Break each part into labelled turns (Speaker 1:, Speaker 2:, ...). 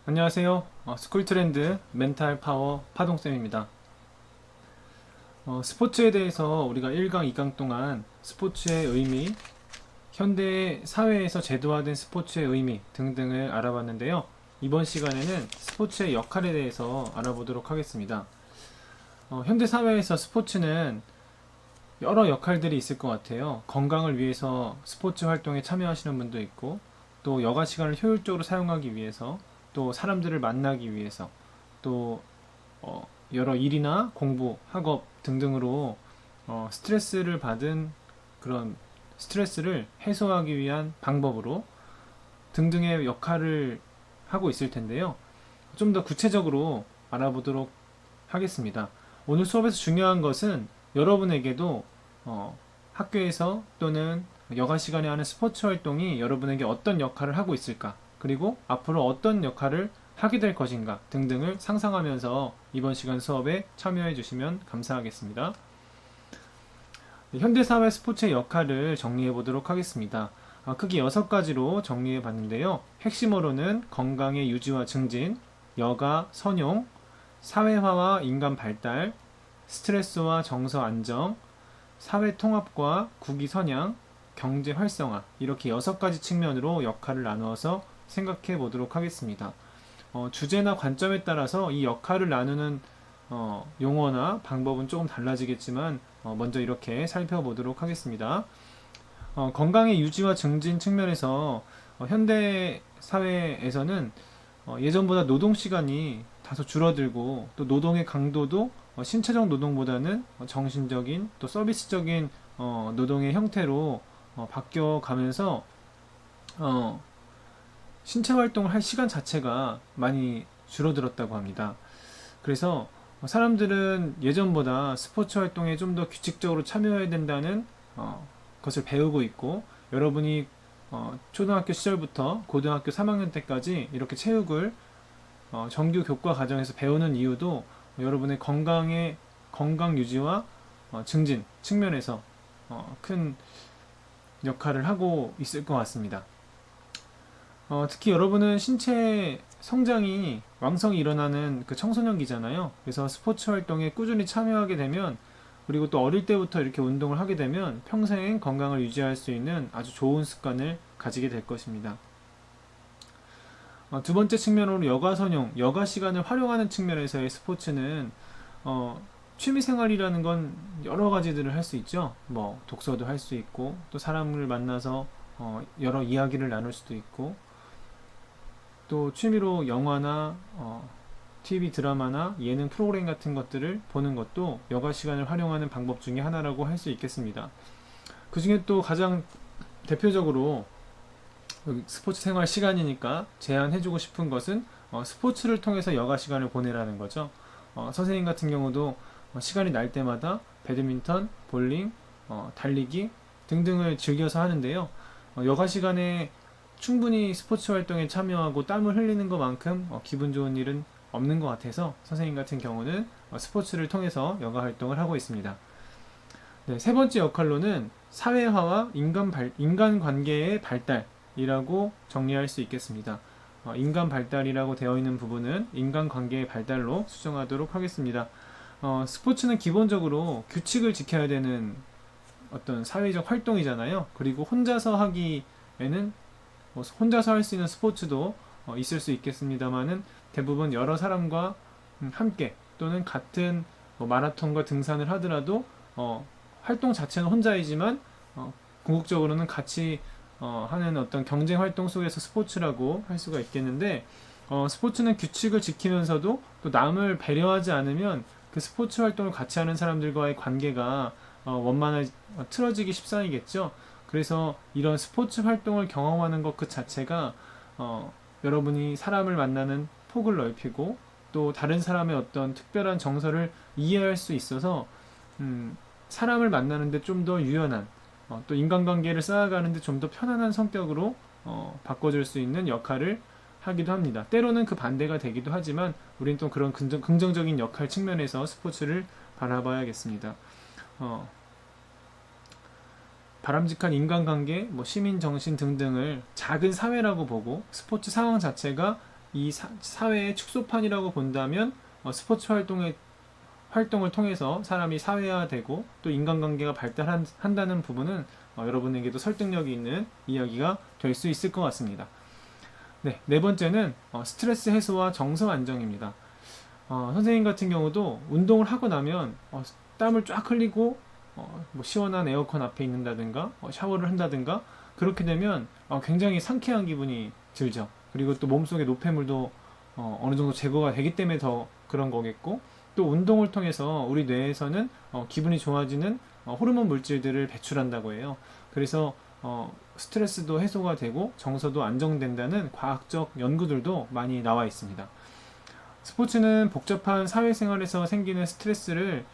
Speaker 1: 안녕하세요. 스쿨 트렌드 멘탈 파워 파동쌤입니다. 스포츠에 대해서 우리가 1강, 2강 동안 스포츠의 의미, 현대 사회에서 제도화된 스포츠의 의미 등등을 알아봤는데요. 이번 시간에는 스포츠의 역할에 대해서 알아보도록 하겠습니다. 현대 사회에서 스포츠는 여러 역할들이 있을 것 같아요. 건강을 위해서 스포츠 활동에 참여하시는 분도 있고, 또 여가 시간을 효율적으로 사용하기 위해서, 또 사람들을 만나기 위해서, 또 여러 일이나 공부, 학업 등등으로 스트레스를 받은 그런 스트레스를 해소하기 위한 방법으로 등등의 역할을 하고 있을 텐데요. 좀 더 구체적으로 알아보도록 하겠습니다. 오늘 수업에서 중요한 것은 여러분에게도 학교에서 또는 여가 시간에 하는 스포츠 활동이 여러분에게 어떤 역할을 하고 있을까, 그리고 앞으로 어떤 역할을 하게 될 것인가 등등을 상상하면서 이번 시간 수업에 참여해 주시면 감사하겠습니다. 현대사회 스포츠의 역할을 정리해 보도록 하겠습니다. 크게 6가지로 정리해 봤는데요. 핵심으로는 건강의 유지와 증진, 여가 선용, 사회화와 인간 발달, 스트레스와 정서 안정, 사회 통합과 국위 선양, 경제 활성화, 이렇게 6가지 측면으로 역할을 나누어서 생각해 보도록 하겠습니다. 주제나 관점에 따라서 이 역할을 나누는 용어나 방법은 조금 달라지겠지만 먼저 이렇게 살펴보도록 하겠습니다. 건강의 유지와 증진 측면에서 현대 사회에서는 예전보다 노동 시간이 다소 줄어들고, 또 노동의 강도도 신체적 노동보다는 정신적인 또 서비스적인 노동의 형태로 바뀌어 가면서 신체 활동을 할 시간 자체가 많이 줄어들었다고 합니다. 그래서 사람들은 예전보다 스포츠 활동에 좀 더 규칙적으로 참여해야 된다는 것을 배우고 있고, 여러분이 초등학교 시절부터 고등학교 3학년 때까지 이렇게 체육을 정규 교과 과정에서 배우는 이유도 여러분의 건강 유지와 증진 측면에서 큰 역할을 하고 있을 것 같습니다. 특히 여러분은 신체 성장이 왕성히 일어나는 그 청소년기잖아요. 그래서 스포츠 활동에 꾸준히 참여하게 되면, 그리고 또 어릴 때부터 이렇게 운동을 하게 되면 평생 건강을 유지할 수 있는 아주 좋은 습관을 가지게 될 것입니다. 두 번째 측면으로 여가 선용, 여가 시간을 활용하는 측면에서의 스포츠는 취미 생활이라는 건 여러 가지들을 할 수 있죠. 뭐 독서도 할 수 있고, 또 사람을 만나서 여러 이야기를 나눌 수도 있고, 또 취미로 영화나 TV 드라마나 예능 프로그램 같은 것들을 보는 것도 여가 시간을 활용하는 방법 중에 하나라고 할 수 있겠습니다. 그 중에 또 가장 대표적으로 스포츠 생활 시간이니까 제안해주고 싶은 것은 스포츠를 통해서 여가 시간을 보내라는 거죠. 선생님 같은 경우도 시간이 날 때마다 배드민턴, 볼링, 달리기 등등을 즐겨서 하는데요. 여가 시간에 충분히 스포츠 활동에 참여하고 땀을 흘리는 것만큼 기분 좋은 일은 없는 것 같아서 선생님 같은 경우는 스포츠를 통해서 여가 활동을 하고 있습니다. 네, 세 번째 역할로는 사회화와 인간관계의 발달이라고 정리할 수 있겠습니다. 인간 발달이라고 되어 있는 부분은 인간관계의 발달로 수정하도록 하겠습니다. 스포츠는 기본적으로 규칙을 지켜야 되는 어떤 사회적 활동이잖아요. 그리고 혼자서 하기에는 혼자서 할 수 있는 스포츠도 있을 수 있겠습니다만은 대부분 여러 사람과 함께 또는 같은 마라톤과 등산을 하더라도 활동 자체는 혼자이지만 궁극적으로는 같이 하는 어떤 경쟁 활동 속에서 스포츠라고 할 수가 있겠는데, 스포츠는 규칙을 지키면서도 또 남을 배려하지 않으면 그 스포츠 활동을 같이 하는 사람들과의 관계가 원만하 틀어지기 십상이겠죠. 그래서 이런 스포츠 활동을 경험하는 것 그 자체가 여러분이 사람을 만나는 폭을 넓히고, 또 다른 사람의 어떤 특별한 정서를 이해할 수 있어서 사람을 만나는데 좀 더 유연한, 또 인간관계를 쌓아가는데 좀 더 편안한 성격으로 바꿔줄 수 있는 역할을 하기도 합니다. 때로는 그 반대가 되기도 하지만 우린 또 그런 긍정적인 역할 측면에서 스포츠를 바라봐야겠습니다. 바람직한 인간관계, 시민 정신 등등을 작은 사회라고 보고 스포츠 상황 자체가 이 사회의 축소판이라고 본다면 스포츠 활동을 통해서 사람이 사회화되고 또 인간관계가 발달한다는 부분은 여러분에게도 설득력이 있는 이야기가 될 수 있을 것 같습니다. 네, 네 번째는 스트레스 해소와 정서 안정입니다. 선생님 같은 경우도 운동을 하고 나면 땀을 쫙 흘리고 뭐 시원한 에어컨 앞에 있는다든가 샤워를 한다든가 그렇게 되면 굉장히 상쾌한 기분이 들죠. 그리고 또 몸속의 노폐물도 어느 정도 제거가 되기 때문에 더 그런 거겠고, 또 운동을 통해서 우리 뇌에서는 기분이 좋아지는 호르몬 물질들을 배출한다고 해요. 그래서 스트레스도 해소가 되고 정서도 안정된다는 과학적 연구들도 많이 나와 있습니다. 스포츠는 복잡한 사회생활에서 생기는 스트레스를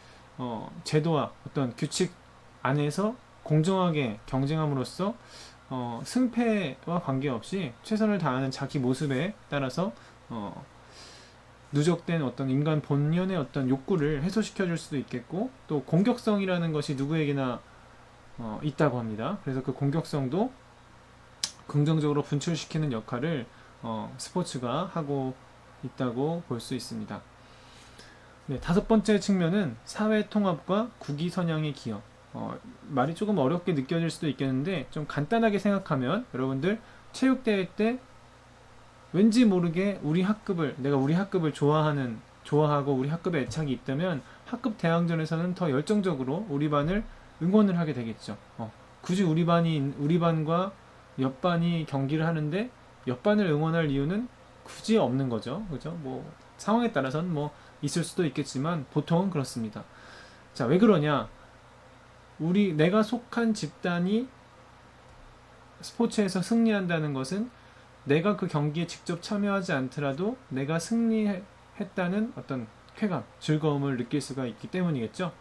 Speaker 1: 제도와 어떤 규칙 안에서 공정하게 경쟁함으로써 승패와 관계없이 최선을 다하는 자기 모습에 따라서 누적된 어떤 인간 본연의 어떤 욕구를 해소시켜 줄 수도 있겠고, 또 공격성이라는 것이 누구에게나 있다고 합니다. 그래서 그 공격성도 긍정적으로 분출시키는 역할을 스포츠가 하고 있다고 볼 수 있습니다. 네, 다섯 번째 측면은 사회 통합과 국위 선양의 기여. 말이 조금 어렵게 느껴질 수도 있겠는데 좀 간단하게 생각하면, 여러분들 체육대회 때 왠지 모르게 내가 우리 학급을 좋아하고 우리 학급에 애착이 있다면 학급 대항전에서는 더 열정적으로 우리 반을 응원을 하게 되겠죠. 굳이 우리 반과 옆 반이 경기를 하는데 옆 반을 응원할 이유는 굳이 없는 거죠. 그죠? 뭐 상황에 따라서는 뭐 있을 수도 있겠지만 보통은 그렇습니다. 자, 왜 그러냐? 내가 속한 집단이 스포츠에서 승리한다는 것은 내가 그 경기에 직접 참여하지 않더라도 내가 승리했다는 어떤 쾌감, 즐거움을 느낄 수가 있기 때문이겠죠.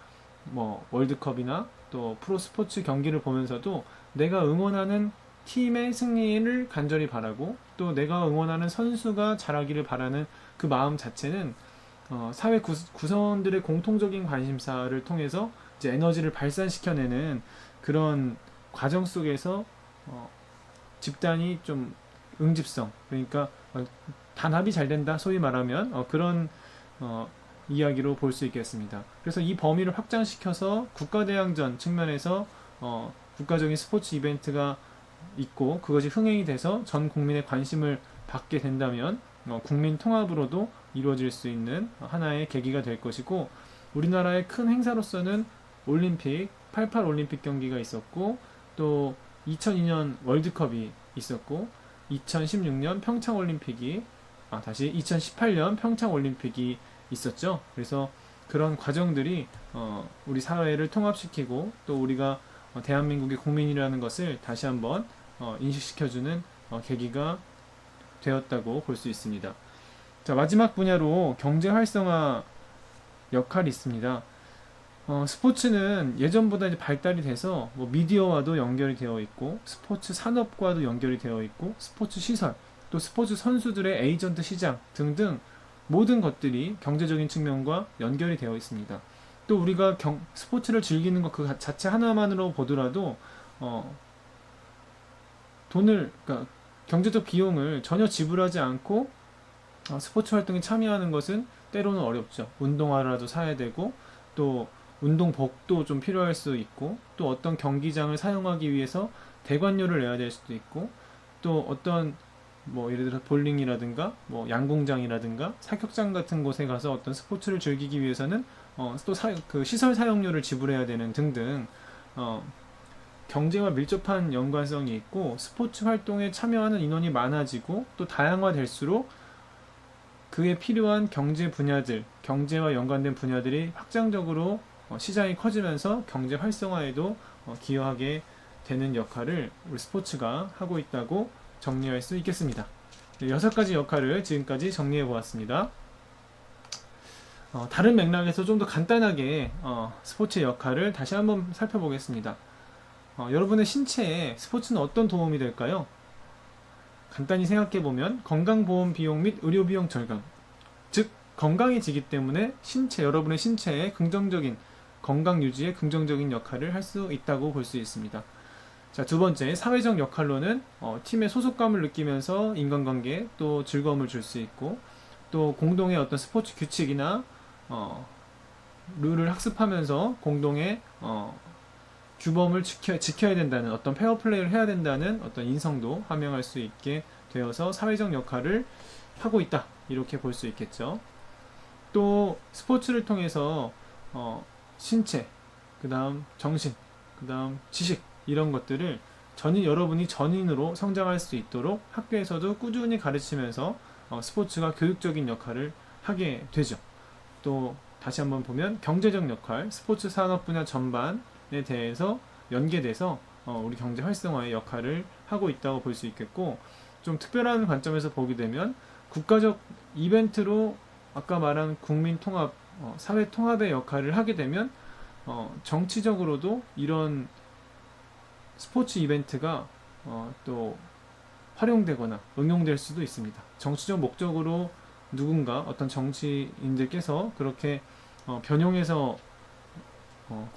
Speaker 1: 뭐 월드컵이나 또 프로 스포츠 경기를 보면서도 내가 응원하는 팀의 승리를 간절히 바라고, 또 내가 응원하는 선수가 잘하기를 바라는 그 마음 자체는 사회 구성원들의 공통적인 관심사를 통해서 이제 에너지를 발산시켜내는 그런 과정 속에서 집단이 좀 응집성, 그러니까 단합이 잘 된다, 소위 말하면 그런 이야기로 볼 수 있겠습니다. 그래서 이 범위를 확장시켜서 국가대항전 측면에서 국가적인 스포츠 이벤트가 있고 그것이 흥행이 돼서 전 국민의 관심을 받게 된다면 국민 통합으로도 이루어질 수 있는 하나의 계기가 될 것이고, 우리나라의 큰 행사로서는 올림픽, 88 올림픽 경기가 있었고, 또 2002년 월드컵이 있었고, 2016년 평창 올림픽이 다시 2018년 평창 올림픽이 있었죠. 그래서 그런 과정들이 우리 사회를 통합시키고 또 우리가 대한민국의 국민이라는 것을 다시 한번 인식시켜주는 계기가 되었다고 볼 수 있습니다. 자, 마지막 분야로 경제 활성화 역할이 있습니다. 스포츠는 예전보다 이제 발달이 돼서 뭐 미디어와도 연결이 되어 있고, 스포츠 산업과도 연결이 되어 있고, 스포츠 시설, 또 스포츠 선수들의 에이전트 시장 등등 모든 것들이 경제적인 측면과 연결이 되어 있습니다. 또 우리가 스포츠를 즐기는 것 그 자체 하나만으로 보더라도 그러니까 경제적 비용을 전혀 지불하지 않고 스포츠 활동에 참여하는 것은 때로는 어렵죠. 운동화라도 사야 되고, 또 운동복도 좀 필요할 수 있고, 또 어떤 경기장을 사용하기 위해서 대관료를 내야 될 수도 있고, 또 어떤 뭐 예를 들어 볼링이라든가 뭐 양궁장이라든가 사격장 같은 곳에 가서 어떤 스포츠를 즐기기 위해서는 또 그 시설 사용료를 지불해야 되는 등등 경제와 밀접한 연관성이 있고, 스포츠 활동에 참여하는 인원이 많아지고 또 다양화될수록 그에 필요한 경제와 연관된 분야들이 확장적으로 시장이 커지면서 경제 활성화에도 기여하게 되는 역할을 우리 스포츠가 하고 있다고 정리할 수 있겠습니다. 6가지 역할을 지금까지 정리해 보았습니다. 다른 맥락에서 좀 더 간단하게 스포츠의 역할을 다시 한번 살펴보겠습니다. 여러분의 신체에 스포츠는 어떤 도움이 될까요? 간단히 생각해보면 건강보험 비용 및 의료비용 절감, 즉 건강해지기 때문에 여러분의 신체에 긍정적인 건강 유지에 긍정적인 역할을 할 수 있다고 볼 수 있습니다. 자, 두 번째, 사회적 역할로는 팀의 소속감을 느끼면서 인간관계 또 즐거움을 줄 수 있고, 또 공동의 어떤 스포츠 규칙이나 어, 룰을 학습하면서 공동의 규범을 지켜야 된다는 어떤 페어플레이를 해야 된다는 어떤 인성도 함양할 수 있게 되어서 사회적 역할을 하고 있다, 이렇게 볼 수 있겠죠. 또 스포츠를 통해서 신체, 그 다음 정신, 그 다음 지식, 이런 것들을 여러분이 전인으로 성장할 수 있도록 학교에서도 꾸준히 가르치면서 스포츠가 교육적인 역할을 하게 되죠. 또 다시 한번 보면 경제적 역할, 스포츠 산업 분야 전반에 대해서 연계돼서 우리 경제 활성화의 역할을 하고 있다고 볼 수 있겠고, 좀 특별한 관점에서 보게 되면 국가적 이벤트로 아까 말한 국민 통합, 사회 통합의 역할을 하게 되면 정치적으로도 이런 스포츠 이벤트가 또 활용되거나 응용될 수도 있습니다. 정치적 목적으로 누군가 어떤 정치인들께서 그렇게 변용해서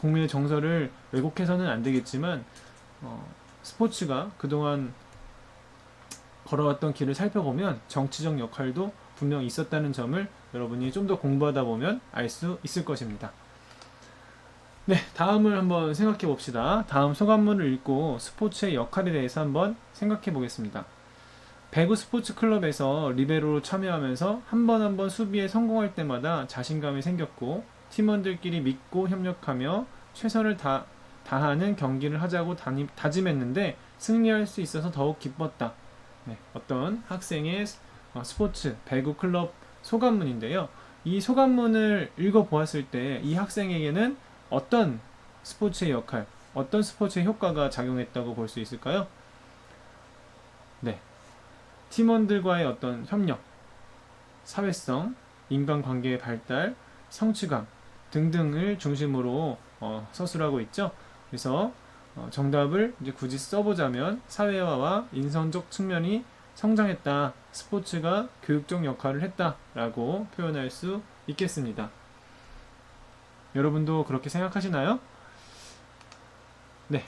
Speaker 1: 국민의 정서를 왜곡해서는 안 되겠지만, 스포츠가 그동안 걸어왔던 길을 살펴보면 정치적 역할도 분명 있었다는 점을 여러분이 좀 더 공부하다 보면 알 수 있을 것입니다. 네, 다음을 한번 생각해 봅시다. 다음 소감문을 읽고 스포츠의 역할에 대해서 한번 생각해 보겠습니다. 배구 스포츠 클럽에서 리베로로 참여하면서 한 번 한 번 수비에 성공할 때마다 자신감이 생겼고, 팀원들끼리 믿고 협력하며 최선을 다하는 경기를 하자고 다짐했는데 승리할 수 있어서 더욱 기뻤다. 네, 어떤 학생의 스포츠 배구 클럽 소감문인데요. 이 소감문을 읽어보았을 때 이 학생에게는 어떤 스포츠의 역할, 어떤 스포츠의 효과가 작용했다고 볼 수 있을까요? 네, 팀원들과의 어떤 협력, 사회성, 인간관계의 발달, 성취감 등등을 중심으로 서술하고 있죠. 그래서 정답을 이제 굳이 써보자면 사회화와 인성적 측면이 성장했다, 스포츠가 교육적 역할을 했다라고 표현할 수 있겠습니다. 여러분도 그렇게 생각하시나요? 네.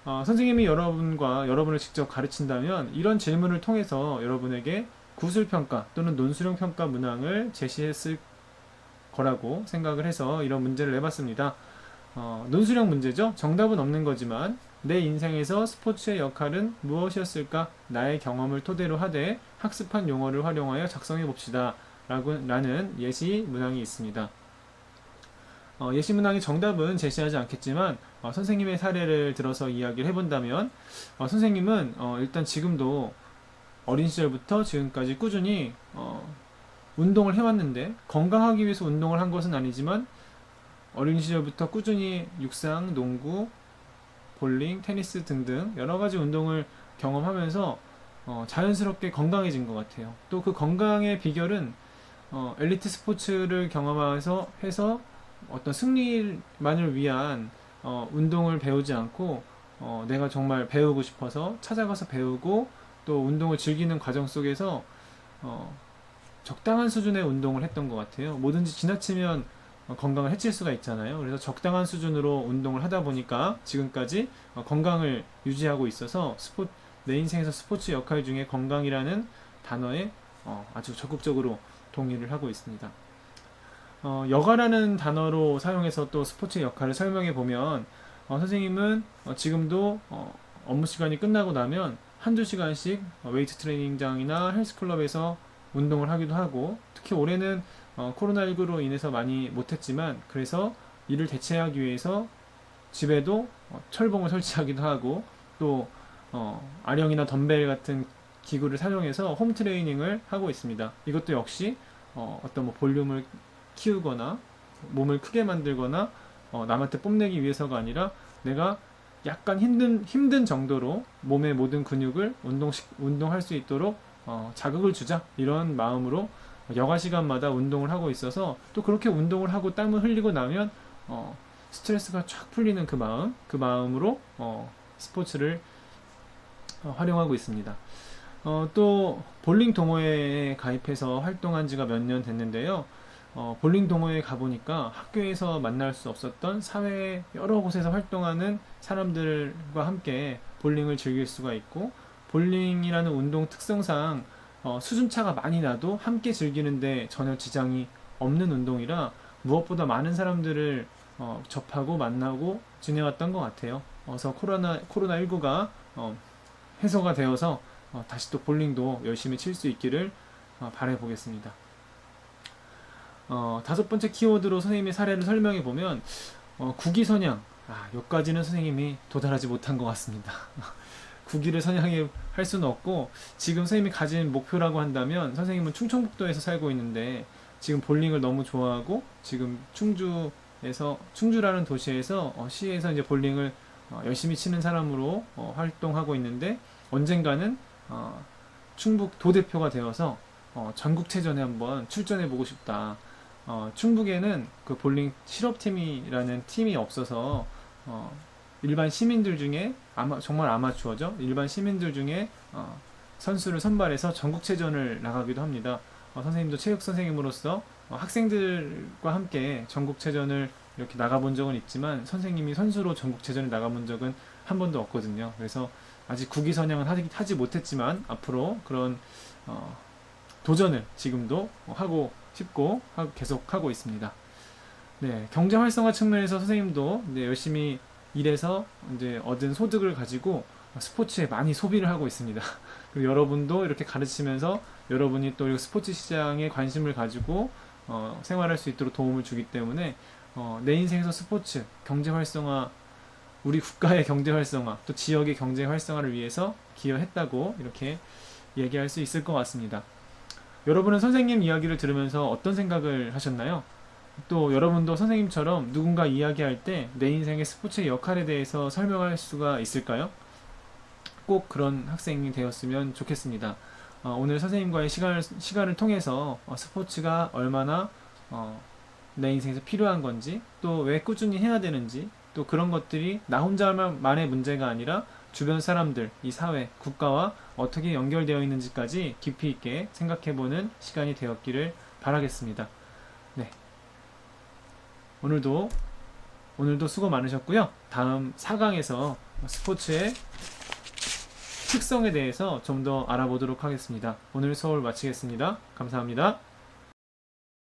Speaker 1: 선생님이 여러분을 직접 가르친다면 이런 질문을 통해서 여러분에게 구술평가 또는 논술형 평가 문항을 제시했을 거라고 생각을 해서 이런 문제를 내봤습니다. 논술형 문제죠. 정답은 없는 거지만 내 인생에서 스포츠의 역할은 무엇이었을까? 나의 경험을 토대로 하되 학습한 용어를 활용하여 작성해 봅시다. 라는 예시 문항이 있습니다. 예시 문항의 정답은 제시하지 않겠지만 선생님의 사례를 들어서 이야기를 해본다면, 선생님은 일단 지금도 어린 시절부터 지금까지 꾸준히 운동을 해왔는데, 건강하기 위해서 운동을 한 것은 아니지만 어린 시절부터 꾸준히 육상, 농구, 볼링, 테니스 등등 여러 가지 운동을 경험하면서 자연스럽게 건강해진 것 같아요. 또 그 건강의 비결은 엘리트 스포츠를 경험해서 어떤 승리만을 위한 운동을 배우지 않고 내가 정말 배우고 싶어서 찾아가서 배우고, 또 운동을 즐기는 과정 속에서 적당한 수준의 운동을 했던 것 같아요. 뭐든지 지나치면 건강을 해칠 수가 있잖아요. 그래서 적당한 수준으로 운동을 하다 보니까 지금까지 건강을 유지하고 있어서 내 인생에서 스포츠 역할 중에 건강이라는 단어에 아주 적극적으로 동의를 하고 있습니다. 여가라는 단어로 사용해서 또 스포츠의 역할을 설명해 보면, 선생님은 지금도 업무 시간이 끝나고 나면 한두 시간씩 웨이트 트레이닝장이나 헬스클럽에서 운동을 하기도 하고, 특히 올해는 코로나19로 인해서 많이 못했지만 그래서 이를 대체하기 위해서 집에도 철봉을 설치하기도 하고, 또 아령이나 덤벨 같은 기구를 사용해서 홈 트레이닝을 하고 있습니다. 이것도 역시 어떤 볼륨을 키우거나 몸을 크게 만들거나 남한테 뽐내기 위해서가 아니라 내가 약간 힘든 정도로 몸의 모든 근육을 운동할 수 있도록 자극을 주자, 이런 마음으로 여가 시간마다 운동을 하고 있어서, 또 그렇게 운동을 하고 땀을 흘리고 나면 스트레스가 쫙 풀리는 그 마음으로 스포츠를 활용하고 있습니다. 또 볼링 동호회에 가입해서 활동한 지가 몇 년 됐는데요. 볼링 동호회에 가보니까 학교에서 만날 수 없었던 사회 여러 곳에서 활동하는 사람들과 함께 볼링을 즐길 수가 있고, 볼링이라는 운동 특성상 수준차가 많이 나도 함께 즐기는데 전혀 지장이 없는 운동이라 무엇보다 많은 사람들을 접하고 만나고 지내왔던 것 같아요. 어서 코로나19가 해소가 되어서 다시 또 볼링도 열심히 칠 수 있기를 바라보겠습니다. 다섯 번째 키워드로 선생님의 사례를 설명해 보면 국위선양, 여기까지는 선생님이 도달하지 못한 것 같습니다. 국위를 선양해 할 수는 없고, 지금 선생님이 가진 목표라고 한다면, 선생님은 충청북도에서 살고 있는데 지금 볼링을 너무 좋아하고 지금 충주라는 도시에서 시에서 이제 볼링을 열심히 치는 사람으로 활동하고 있는데, 언젠가는 충북 도대표가 되어서 전국체전에 한번 출전해 보고 싶다. 충북에는 그 볼링 실업팀이라는 팀이 없어서 일반 시민들 중에 정말 아마추어죠. 일반 시민들 중에 선수를 선발해서 전국체전을 나가기도 합니다. 선생님도 체육 선생님으로서 학생들과 함께 전국체전을 이렇게 나가본 적은 있지만, 선생님이 선수로 전국체전에 나가본 적은 한 번도 없거든요. 그래서 아직 국위선양은 하지 못했지만 앞으로 그런 도전을 지금도 하고 싶고 계속 하고 있습니다. 네, 경제 활성화 측면에서 선생님도 열심히 일해서 이제 얻은 소득을 가지고 스포츠에 많이 소비를 하고 있습니다. 그리고 여러분도 이렇게 가르치면서 여러분이 또 스포츠 시장에 관심을 가지고 생활할 수 있도록 도움을 주기 때문에 내 인생에서 스포츠, 경제 활성화, 우리 국가의 경제 활성화, 또 지역의 경제 활성화를 위해서 기여했다고 이렇게 얘기할 수 있을 것 같습니다. 여러분은 선생님 이야기를 들으면서 어떤 생각을 하셨나요? 또 여러분도 선생님처럼 누군가 이야기할 때 내 인생의 스포츠의 역할에 대해서 설명할 수가 있을까요? 꼭 그런 학생이 되었으면 좋겠습니다. 오늘 선생님과의 시간을 통해서 스포츠가 얼마나 내 인생에서 필요한 건지, 또 왜 꾸준히 해야 되는지, 또 그런 것들이 나 혼자만의 문제가 아니라 주변 사람들, 이 사회, 국가와 어떻게 연결되어 있는지까지 깊이 있게 생각해보는 시간이 되었기를 바라겠습니다. 네. 오늘도 수고 많으셨고요. 다음 4강에서 스포츠의 특성에 대해서 좀 더 알아보도록 하겠습니다. 오늘 수업을 마치겠습니다. 감사합니다.